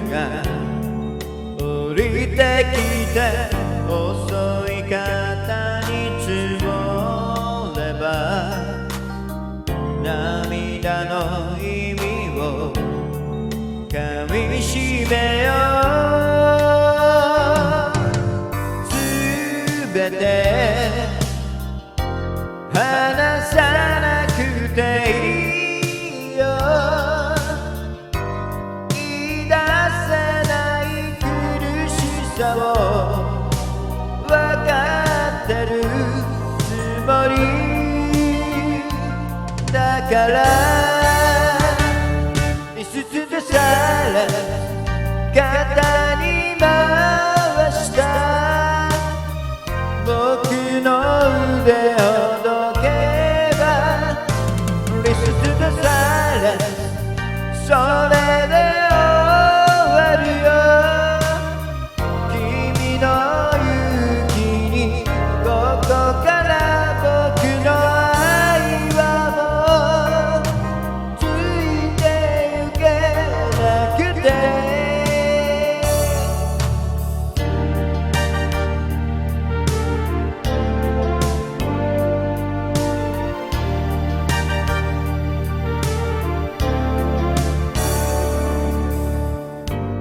が降りてきて遅い肩に積もれば涙の意味を噛みしめようすべて話さなくていいよ言い出せない苦しさをわかってるつもりだから椅子でさら肩に回した僕の腕ほどけばリストでさらそれで終わるよ君の勇気にここから僕の愛はもうついてゆけなくて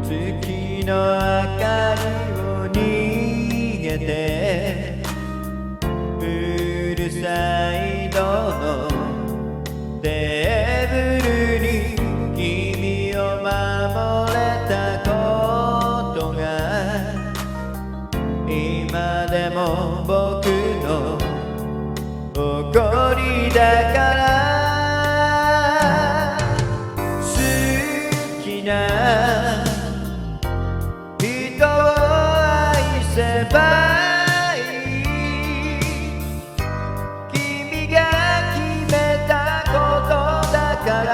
月の明かりを逃げてプールサイドのテーブルに君を守れたことが今でも僕の誇りだから好きな人を愛せばいい君が決めたことだから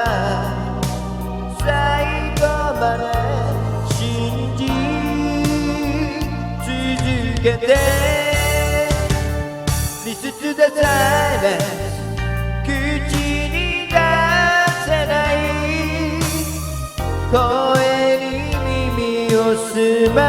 最後まで信じ続けてリストでさえ口に出せない声に耳を澄ま